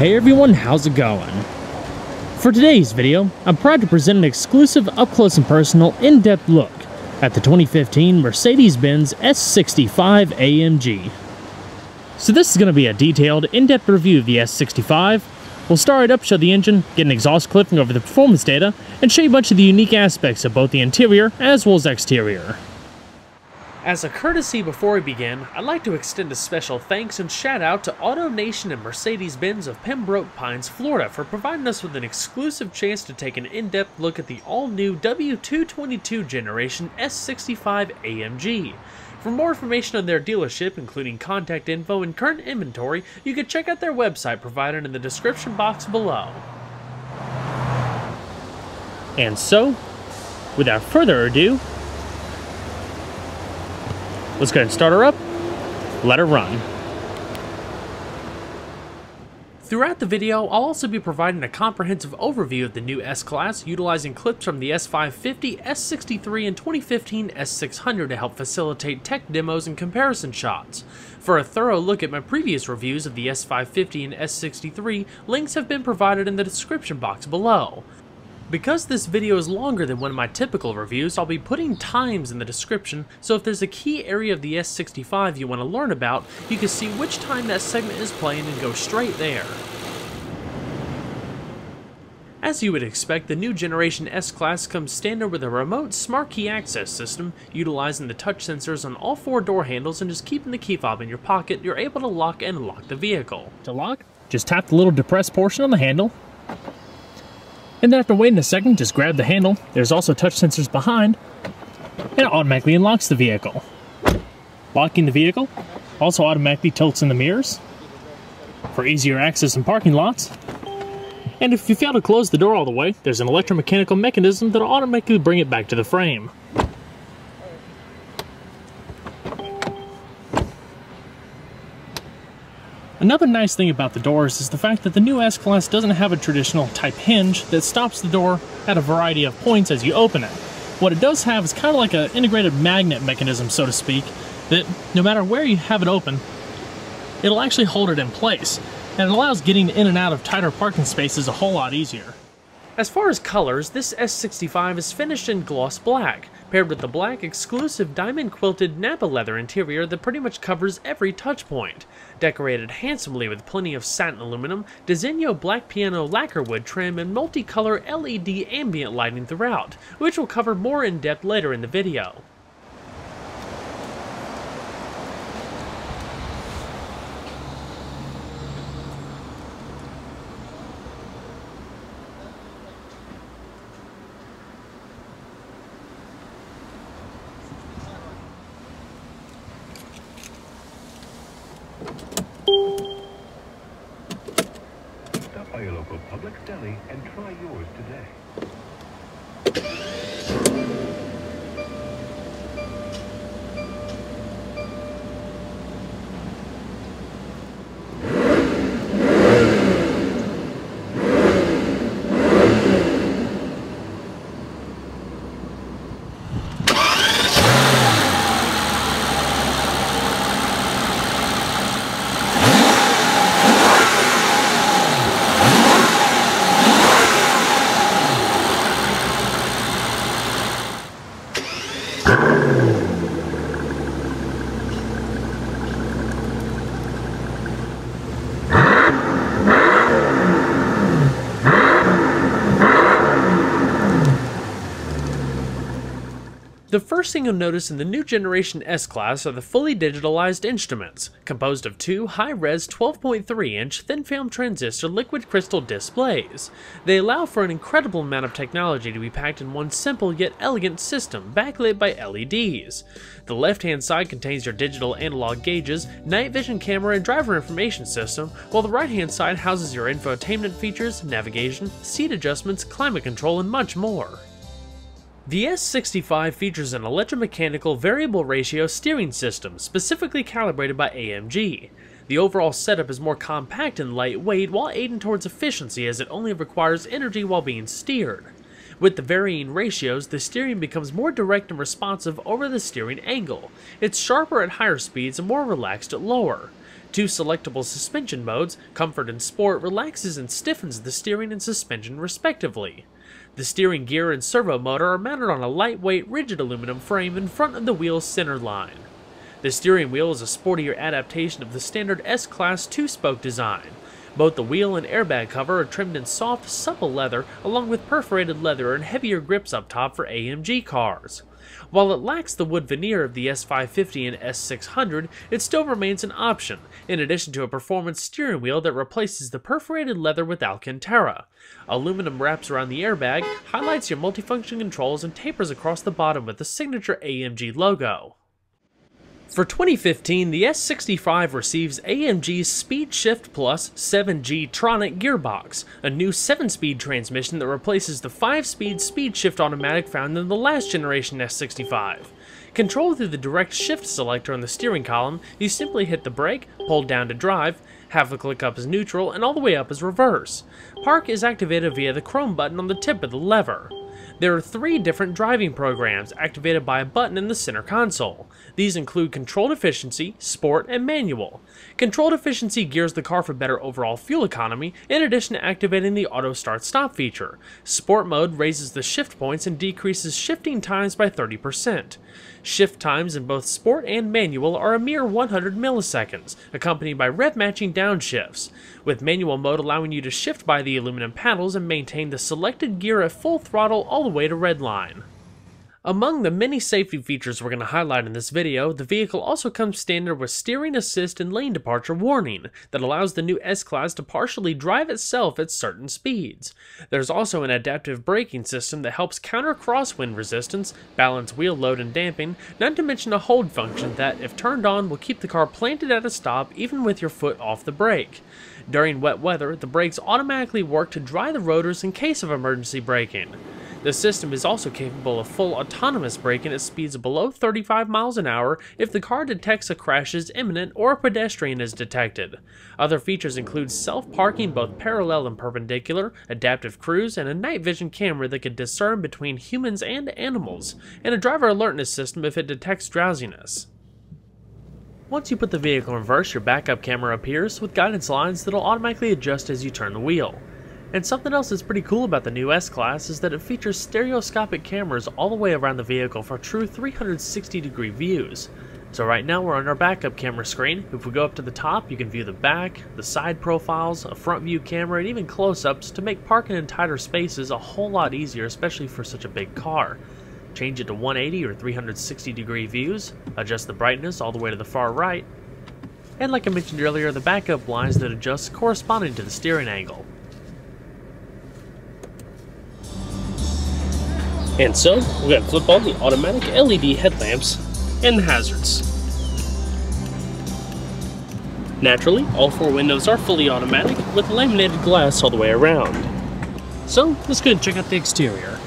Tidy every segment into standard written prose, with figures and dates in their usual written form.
Hey everyone, how's it going? For today's video, I'm proud to present an exclusive up-close and personal in-depth look at the 2015 Mercedes-Benz S65 AMG. So this is going to be a detailed, in-depth review of the S65. We'll start it up, show the engine, get an exhaust clip and go over the performance data, and show you a bunch of the unique aspects of both the interior as well as exterior. As a courtesy before we begin, I'd like to extend a special thanks and shout out to AutoNation and Mercedes-Benz of Pembroke Pines, Florida for providing us with an exclusive chance to take an in-depth look at the all-new W222 generation S65 AMG. For more information on their dealership, including contact info and current inventory, you can check out their website provided in the description box below. And so, without further ado, let's go ahead and start her up, let her run. Throughout the video, I'll also be providing a comprehensive overview of the new S-Class, utilizing clips from the S550, S63, and 2015 S600 to help facilitate tech demos and comparison shots. For a thorough look at my previous reviews of the S550 and S63, links have been provided in the description box below. Because this video is longer than one of my typical reviews, I'll be putting times in the description, so if there's a key area of the S65 you want to learn about, you can see which time that segment is playing and go straight there. As you would expect, the new generation S-Class comes standard with a remote smart key access system. Utilizing the touch sensors on all four door handles and just keeping the key fob in your pocket, you're able to lock and unlock the vehicle. To lock, just tap the little depressed portion on the handle. And then after waiting a second, just grab the handle. There's also touch sensors behind, and it automatically unlocks the vehicle. Locking the vehicle also automatically tilts in the mirrors for easier access in parking lots. And if you fail to close the door all the way, there's an electromechanical mechanism that'll automatically bring it back to the frame. Another nice thing about the doors is the fact that the new S-Class doesn't have a traditional type hinge that stops the door at a variety of points as you open it. What it does have is kind of like an integrated magnet mechanism, so to speak, that no matter where you have it open, it'll actually hold it in place, and it allows getting in and out of tighter parking spaces a whole lot easier. As far as colors, this S65 is finished in gloss black, paired with the black exclusive diamond quilted Napa leather interior that pretty much covers every touch point. Decorated handsomely with plenty of satin aluminum, Diseño black piano lacquer wood trim, and multicolor LED ambient lighting throughout, which we'll cover more in depth later in the video. Stop by your local Publix deli and try yours today. The first thing you'll notice in the new generation S-Class are the fully digitalized instruments, composed of two high-res 12.3-inch thin-film transistor liquid crystal displays. They allow for an incredible amount of technology to be packed in one simple yet elegant system, backlit by LEDs. The left-hand side contains your digital analog gauges, night vision camera, and driver information system, while the right-hand side houses your infotainment features, navigation, seat adjustments, climate control, and much more. The S65 features an electromechanical variable ratio steering system specifically calibrated by AMG. The overall setup is more compact and lightweight while aiding towards efficiency as it only requires energy while being steered. With the varying ratios, the steering becomes more direct and responsive over the steering angle. It's sharper at higher speeds and more relaxed at lower. Two selectable suspension modes, Comfort and Sport, relaxes and stiffens the steering and suspension respectively. The steering gear and servo motor are mounted on a lightweight, rigid aluminum frame in front of the wheel's center line. The steering wheel is a sportier adaptation of the standard S-Class 2-spoke design. Both the wheel and airbag cover are trimmed in soft, supple leather, along with perforated leather and heavier grips up top for AMG cars. While it lacks the wood veneer of the S550 and S600, it still remains an option, in addition to a performance steering wheel that replaces the perforated leather with Alcantara. Aluminum wraps around the airbag, highlights your multifunction controls, and tapers across the bottom with the signature AMG logo. For 2015, the S65 receives AMG's Speed Shift Plus 7G Tronic gearbox, a new 7-speed transmission that replaces the 5-speed speed shift automatic found in the last generation S65. Controlled through the direct shift selector on the steering column, you simply hit the brake, hold down to drive, half a click up is neutral, and all the way up is reverse. Park is activated via the chrome button on the tip of the lever. There are 3 different driving programs activated by a button in the center console. These include Controlled Efficiency, Sport, and Manual. Controlled Efficiency gears the car for better overall fuel economy, in addition to activating the Auto Start-Stop feature. Sport Mode raises the shift points and decreases shifting times by 30%. Shift times in both Sport and Manual are a mere 100 milliseconds, accompanied by rev-matching downshifts, with Manual Mode allowing you to shift by the aluminum paddles and maintain the selected gear at full throttle all the way to redline. Among the many safety features we're going to highlight in this video, the vehicle also comes standard with steering assist and lane departure warning that allows the new S-Class to partially drive itself at certain speeds. There's also an adaptive braking system that helps counter crosswind resistance, balance wheel load and damping, not to mention a hold function that, if turned on, will keep the car planted at a stop even with your foot off the brake. During wet weather, the brakes automatically work to dry the rotors in case of emergency braking. The system is also capable of full autonomous braking at speeds below 35 miles an hour if the car detects a crash is imminent or a pedestrian is detected. Other features include self-parking both parallel and perpendicular, adaptive cruise, and a night vision camera that can discern between humans and animals, and a driver alertness system if it detects drowsiness. Once you put the vehicle in reverse, your backup camera appears with guidance lines that will automatically adjust as you turn the wheel. And something else that's pretty cool about the new S-Class is that it features stereoscopic cameras all the way around the vehicle for true 360-degree views. So right now we're on our backup camera screen. If we go up to the top, you can view the back, the side profiles, a front view camera, and even close-ups to make parking in tighter spaces a whole lot easier, especially for such a big car. Change it to 180 or 360-degree views, adjust the brightness all the way to the far right, and like I mentioned earlier, the backup blinds that adjust corresponding to the steering angle. And so, we're going to flip on the automatic LED headlamps and the hazards. Naturally, all 4 windows are fully automatic with laminated glass all the way around. So, let's go and check out the exterior.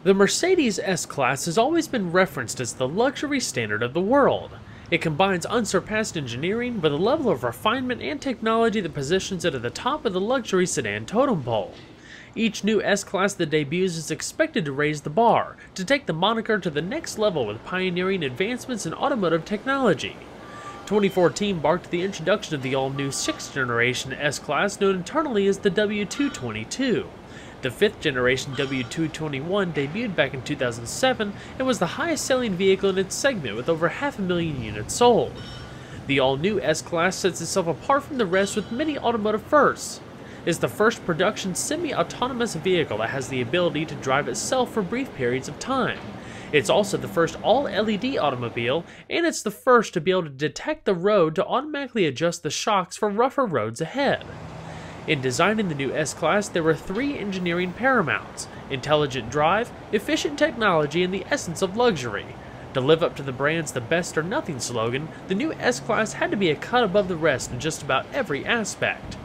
The Mercedes S-Class has always been referenced as the luxury standard of the world. It combines unsurpassed engineering with a level of refinement and technology that positions it at the top of the luxury sedan totem pole. Each new S-Class that debuts is expected to raise the bar, to take the moniker to the next level with pioneering advancements in automotive technology. 2014 marked the introduction of the all-new 6th generation S-Class known internally as the W222. The 5th generation W221 debuted back in 2007 and was the highest selling vehicle in its segment with over 500,000 units sold. The all-new S-Class sets itself apart from the rest with many automotive firsts. It's the first production semi-autonomous vehicle that has the ability to drive itself for brief periods of time. It's also the first all-LED automobile, and it's the first to be able to detect the road to automatically adjust the shocks for rougher roads ahead. In designing the new S-Class, there were 3 engineering paramounts: intelligent drive, efficient technology, and the essence of luxury. To live up to the brand's "the best or nothing" slogan, the new S-Class had to be a cut above the rest in just about every aspect.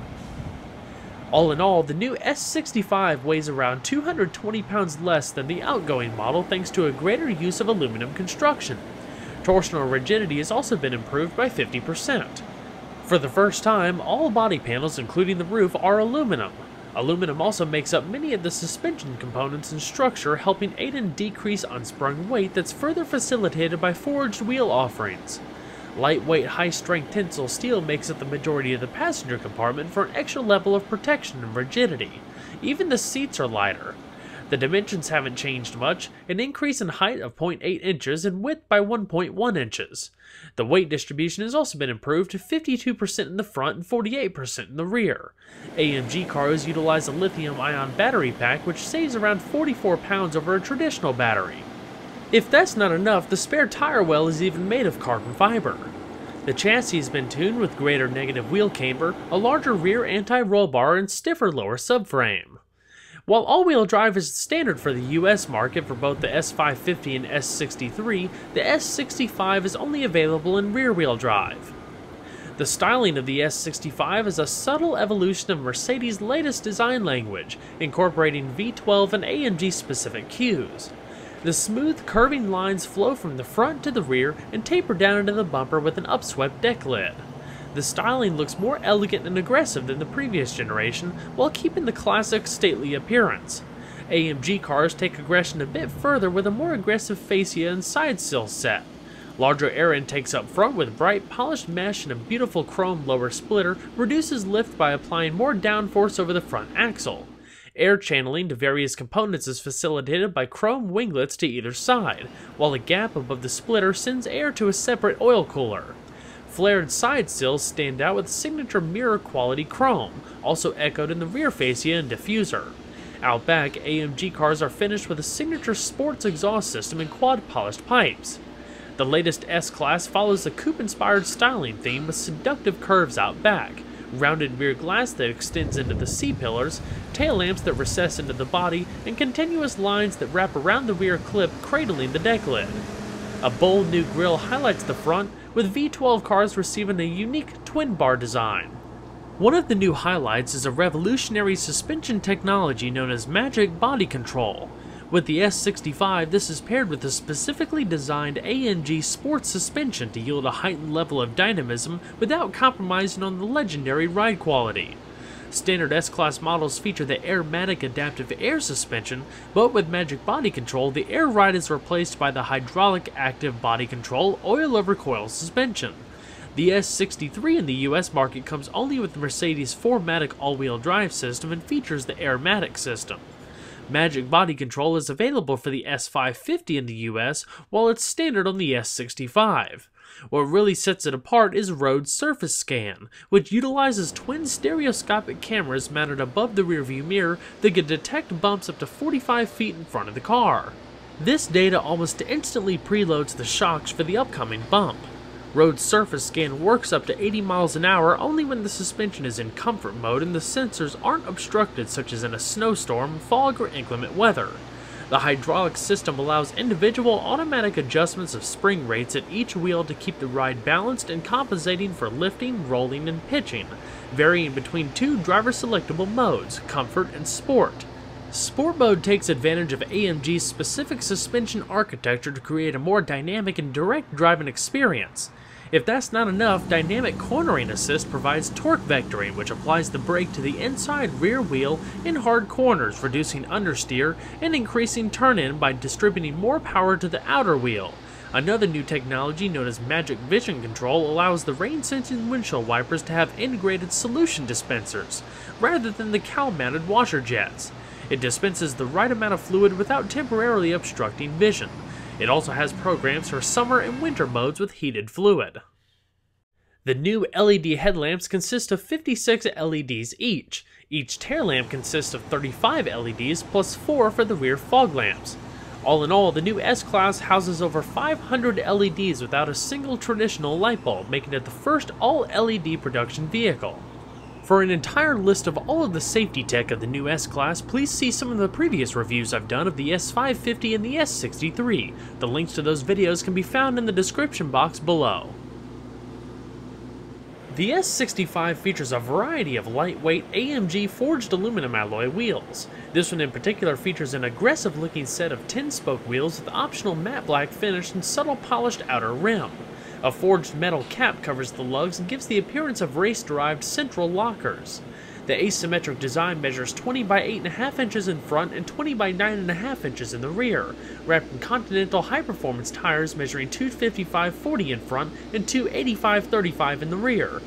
All in all, the new S65 weighs around 220 pounds less than the outgoing model thanks to a greater use of aluminum construction. Torsional rigidity has also been improved by 50%. For the first time, all body panels, including the roof, are aluminum. Aluminum also makes up many of the suspension components and structure, helping aid in decrease unsprung weight that's further facilitated by forged wheel offerings. Lightweight, high-strength tensile steel makes up the majority of the passenger compartment for an extra level of protection and rigidity. Even the seats are lighter. The dimensions haven't changed much, an increase in height of 0.8 inches and width by 1.1 inches. The weight distribution has also been improved to 52% in the front and 48% in the rear. AMG cars utilize a lithium-ion battery pack which saves around 44 pounds over a traditional battery. If that's not enough, the spare tire well is even made of carbon fiber. The chassis has been tuned with greater negative wheel camber, a larger rear anti-roll bar, and stiffer lower subframe. While all-wheel drive is standard for the US market for both the S550 and S63, the S65 is only available in rear-wheel drive. The styling of the S65 is a subtle evolution of Mercedes' latest design language, incorporating V12 and AMG-specific cues. The smooth, curving lines flow from the front to the rear and taper down into the bumper with an upswept deck lid. The styling looks more elegant and aggressive than the previous generation, while keeping the classic, stately appearance. AMG cars take aggression a bit further with a more aggressive fascia and side sill set. Larger air intakes up front with bright, polished mesh and a beautiful chrome lower splitter reduces lift by applying more downforce over the front axle. Air channeling to various components is facilitated by chrome winglets to either side, while a gap above the splitter sends air to a separate oil cooler. Flared side sills stand out with signature mirror-quality chrome, also echoed in the rear fascia and diffuser. Out back, AMG cars are finished with a signature sports exhaust system and quad-polished pipes. The latest S-Class follows the coupe-inspired styling theme with seductive curves out back, rounded rear glass that extends into the C-pillars, tail lamps that recess into the body, and continuous lines that wrap around the rear clip, cradling the deck lid. A bold new grille highlights the front, with V12 cars receiving a unique twin-bar design. One of the new highlights is a revolutionary suspension technology known as Magic Body Control. With the S65, this is paired with a specifically designed AMG sports suspension to yield a heightened level of dynamism without compromising on the legendary ride quality. Standard S-Class models feature the Airmatic adaptive air suspension, but with Magic Body Control, the air ride is replaced by the hydraulic active body control oil-over-coil suspension. The S63 in the US market comes only with the Mercedes 4MATIC all-wheel drive system and features the Airmatic system. Magic Body Control is available for the S550 in the US, while it's standard on the S65. What really sets it apart is Road Surface Scan, which utilizes twin stereoscopic cameras mounted above the rearview mirror that can detect bumps up to 45 feet in front of the car. This data almost instantly preloads the shocks for the upcoming bump. Road Surface Scan works up to 80 miles an hour only when the suspension is in comfort mode and the sensors aren't obstructed, such as in a snowstorm, fog, or inclement weather. The hydraulic system allows individual automatic adjustments of spring rates at each wheel to keep the ride balanced and compensating for lifting, rolling, and pitching, varying between two driver-selectable modes, Comfort and Sport. Sport mode takes advantage of AMG's specific suspension architecture to create a more dynamic and direct driving experience. If that's not enough, Dynamic Cornering Assist provides torque vectoring, which applies the brake to the inside rear wheel in hard corners, reducing understeer and increasing turn-in by distributing more power to the outer wheel. Another new technology known as Magic Vision Control allows the rain-sensing windshield wipers to have integrated solution dispensers, rather than the cowl-mounted washer jets. It dispenses the right amount of fluid without temporarily obstructing vision. It also has programs for summer and winter modes with heated fluid. The new LED headlamps consist of 56 LEDs each. Each tail lamp consists of 35 LEDs plus 4 for the rear fog lamps. All in all, the new S-Class houses over 500 LEDs without a single traditional light bulb, making it the first all-LED production vehicle. For an entire list of all of the safety tech of the new S-Class, please see some of the previous reviews I've done of the S550 and the S63. The links to those videos can be found in the description box below. The S65 features a variety of lightweight AMG forged aluminum alloy wheels. This one in particular features an aggressive-looking set of 10-spoke wheels with optional matte black finish and subtle polished outer rim. A forged metal cap covers the lugs and gives the appearance of race-derived central lockers. The asymmetric design measures 20 by 8.5 inches in front and 20 by 9.5 inches in the rear, wrapped in Continental high-performance tires measuring 255/40 in front and 285/35 in the rear.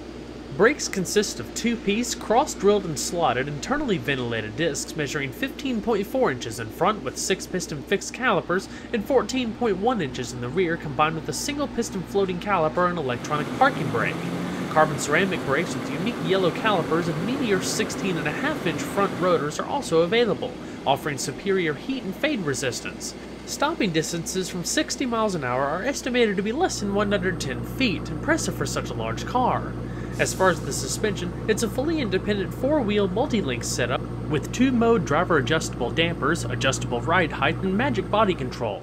Brakes consist of two-piece, cross-drilled and slotted, internally ventilated discs measuring 15.4 inches in front with 6-piston fixed calipers and 14.1 inches in the rear, combined with a single-piston floating caliper and electronic parking brake. Carbon ceramic brakes with unique yellow calipers and Meteor 16.5-inch front rotors are also available, offering superior heat and fade resistance. Stopping distances from 60 miles an hour are estimated to be less than 110 feet, impressive for such a large car. As far as the suspension, it's a fully independent 4-wheel multi-link setup with 2-mode driver adjustable dampers, adjustable ride height, and magic body control.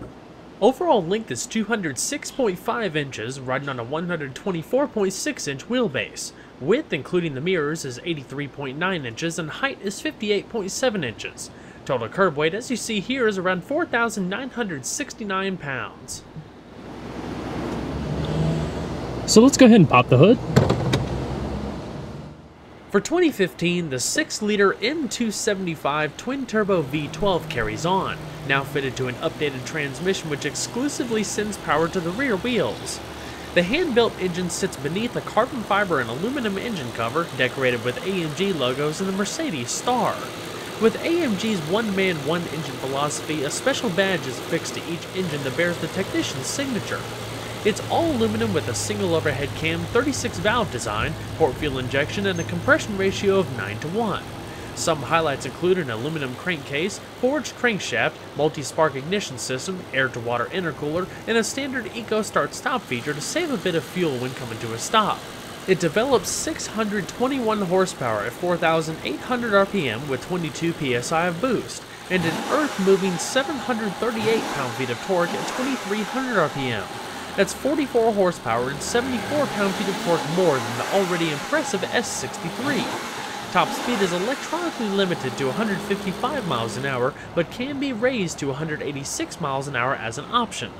Overall length is 206.5 inches, riding on a 124.6-inch wheelbase. Width, including the mirrors, is 83.9 inches, and height is 58.7 inches. Total curb weight, as you see here, is around 4,969 pounds. So let's go ahead and pop the hood. For 2015, the 6-liter M275 twin-turbo V12 carries on, now fitted to an updated transmission which exclusively sends power to the rear wheels. The hand-built engine sits beneath a carbon fiber and aluminum engine cover decorated with AMG logos and the Mercedes star. With AMG's one-man, one-engine philosophy, a special badge is affixed to each engine that bears the technician's signature. It's all aluminum with a single overhead cam, 36-valve design, port fuel injection, and a compression ratio of 9:1. Some highlights include an aluminum crankcase, forged crankshaft, multi-spark ignition system, air-to-water intercooler, and a standard Eco Start-Stop feature to save a bit of fuel when coming to a stop. It develops 621 horsepower at 4,800 RPM with 22 PSI of boost, and an earth-moving 738 pound-feet of torque at 2,300 RPM. That's 44 horsepower and 74 pound-feet of torque more than the already impressive S63. Top speed is electronically limited to 155 miles an hour, but can be raised to 186 miles an hour as an option.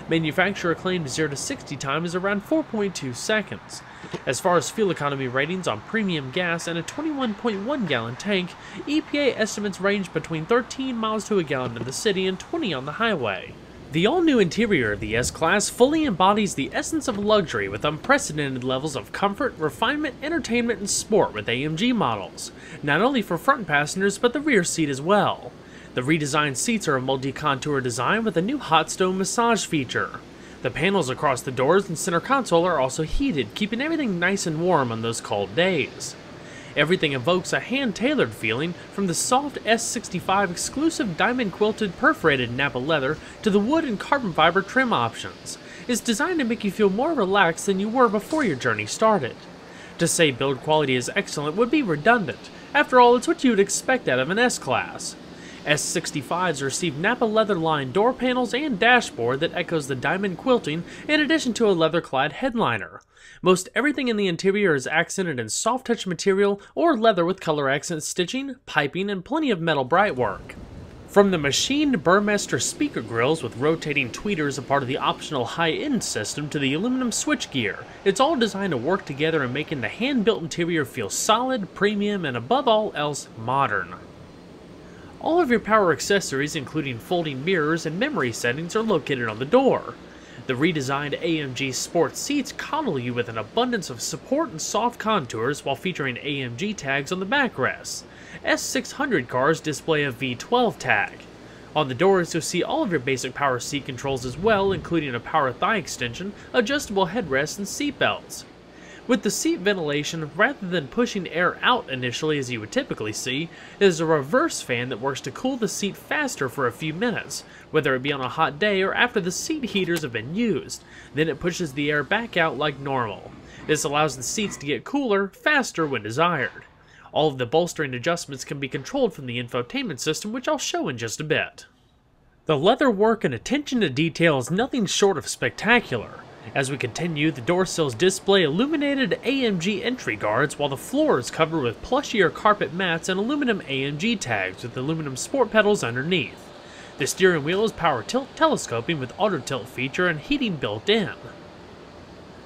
Manufacturer claimed 0 to 60 time is around 4.2 seconds. As far as fuel economy ratings on premium gas and a 21.1 gallon tank, EPA estimates range between 13 miles to a gallon in the city and 20 on the highway. The all-new interior of the S-Class fully embodies the essence of luxury with unprecedented levels of comfort, refinement, entertainment, and sport with AMG models, not only for front passengers but the rear seat as well. The redesigned seats are a multi-contour design with a new hot stone massage feature. The panels across the doors and center console are also heated, keeping everything nice and warm on those cold days. Everything evokes a hand-tailored feeling, from the soft S65 exclusive diamond-quilted perforated Napa leather to the wood and carbon fiber trim options. It's designed to make you feel more relaxed than you were before your journey started. To say build quality is excellent would be redundant. After all, it's what you would expect out of an S-Class. S65s receive Napa leather-lined door panels and dashboard that echoes the diamond quilting, in addition to a leather-clad headliner. Most everything in the interior is accented in soft-touch material or leather with color accent stitching, piping, and plenty of metal brightwork. From the machined Burmester speaker grills with rotating tweeters, a part of the optional high-end system, to the aluminum switchgear, it's all designed to work together in making the hand-built interior feel solid, premium, and above all else, modern. All of your power accessories, including folding mirrors and memory settings, are located on the door. The redesigned AMG Sport seats coddle you with an abundance of support and soft contours while featuring AMG tags on the backrests. S600 cars display a V12 tag. On the doors, you'll see all of your basic power seat controls as well, including a power thigh extension, adjustable headrests, and seat belts. With the seat ventilation, rather than pushing air out initially as you would typically see, it is a reverse fan that works to cool the seat faster for a few minutes, whether it be on a hot day or after the seat heaters have been used. Then it pushes the air back out like normal. This allows the seats to get cooler faster when desired. All of the bolstering adjustments can be controlled from the infotainment system, which I'll show in just a bit. The leather work and attention to detail is nothing short of spectacular. As we continue, the door sills display illuminated AMG entry guards, while the floor is covered with plushier carpet mats and aluminum AMG tags with aluminum sport pedals underneath. The steering wheel is power tilt telescoping with auto tilt feature and heating built in.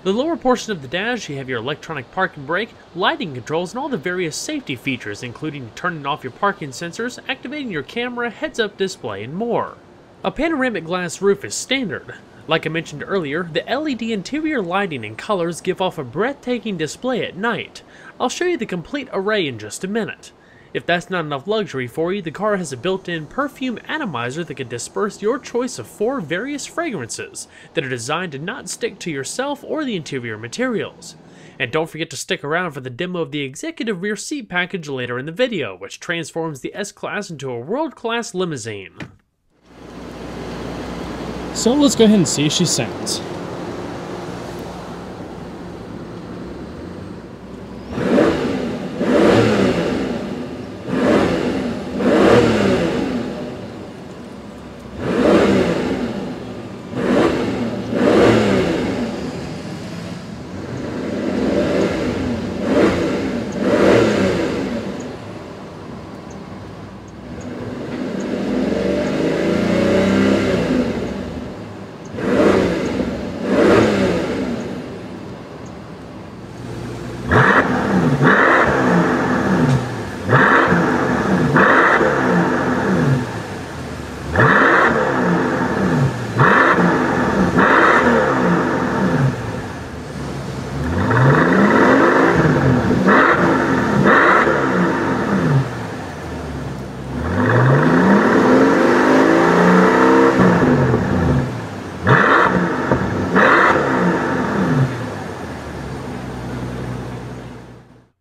The lower portion of the dash, you have your electronic parking brake, lighting controls, and all the various safety features, including turning off your parking sensors, activating your camera, heads-up display, and more. A panoramic glass roof is standard. Like I mentioned earlier, the LED interior lighting and colors give off a breathtaking display at night. I'll show you the complete array in just a minute. If that's not enough luxury for you, the car has a built-in perfume atomizer that can disperse your choice of 4 various fragrances that are designed to not stick to yourself or the interior materials. And don't forget to stick around for the demo of the executive rear seat package later in the video, which transforms the S-Class into a world-class limousine. So let's go ahead and see if she sounds.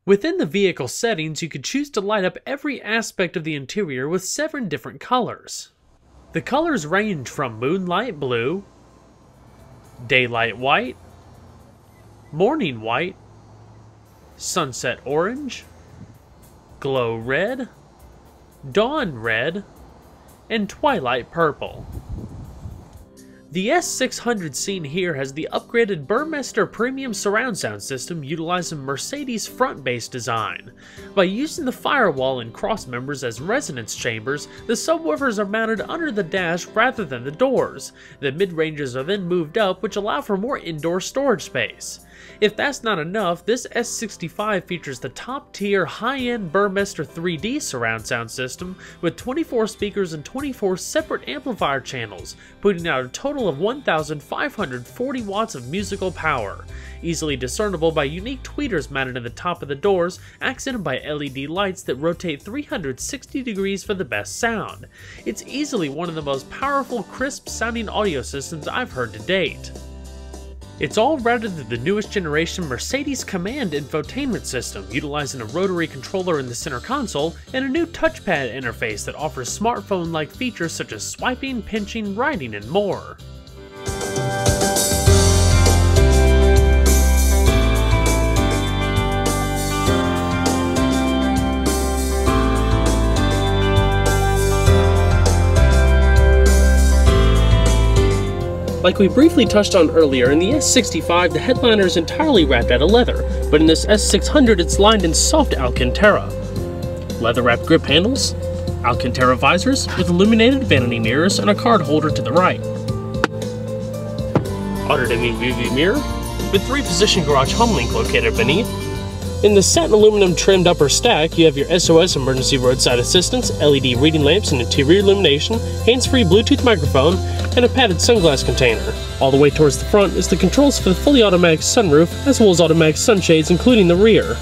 Within the vehicle settings, you could choose to light up every aspect of the interior with 7 different colors. The colors range from moonlight blue, daylight white, morning white, sunset orange, glow red, dawn red, and twilight purple. The S600 seen here has the upgraded Burmester premium surround sound system utilizing Mercedes front bass design. By using the firewall and cross members as resonance chambers, the subwoofers are mounted under the dash rather than the doors. The mid-ranges are then moved up, which allow for more indoor storage space. If that's not enough, this S65 features the top-tier high-end Burmester 3D surround sound system with 24 speakers and 24 separate amplifier channels, putting out a total of 1,540 watts of musical power, easily discernible by unique tweeters mounted in the top of the doors, accented by LED lights that rotate 360 degrees for the best sound. It's easily one of the most powerful, crisp-sounding audio systems I've heard to date. It's all routed through the newest generation Mercedes Command infotainment system, utilizing a rotary controller in the center console and a new touchpad interface that offers smartphone-like features such as swiping, pinching, writing, and more. Like we briefly touched on earlier, in the S65 the headliner is entirely wrapped out of leather, but in this S600 it's lined in soft Alcantara. Leather-wrapped grip handles, Alcantara visors with illuminated vanity mirrors and a card holder to the right. Auto-dimming rearview mirror with 3-position garage home link located beneath. In the satin aluminum trimmed upper stack, you have your SOS emergency roadside assistance, LED reading lamps and interior illumination, hands-free Bluetooth microphone, and a padded sunglass container. All the way towards the front is the controls for the fully automatic sunroof, as well as automatic sunshades, including the rear.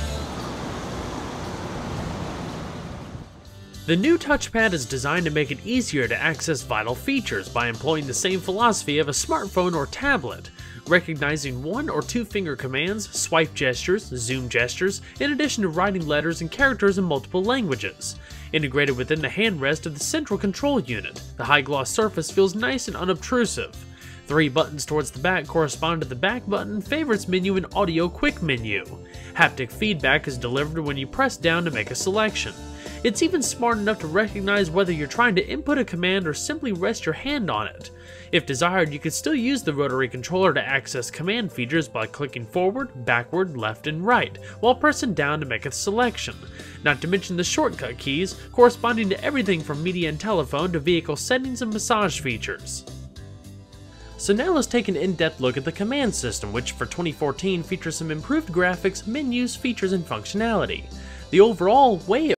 The new touchpad is designed to make it easier to access vital features by employing the same philosophy of a smartphone or tablet, recognizing 1 or 2 finger commands, swipe gestures, zoom gestures, in addition to writing letters and characters in multiple languages. Integrated within the handrest of the central control unit, the high-gloss surface feels nice and unobtrusive. 3 buttons towards the back correspond to the back button, favorites menu, and audio quick menu. Haptic feedback is delivered when you press down to make a selection. It's even smart enough to recognize whether you're trying to input a command or simply rest your hand on it. If desired, you could still use the rotary controller to access command features by clicking forward, backward, left, and right, while pressing down to make a selection. Not to mention the shortcut keys, corresponding to everything from media and telephone to vehicle settings and massage features. So now let's take an in-depth look at the command system, which for 2014 features some improved graphics, menus, features, and functionality. The overall way it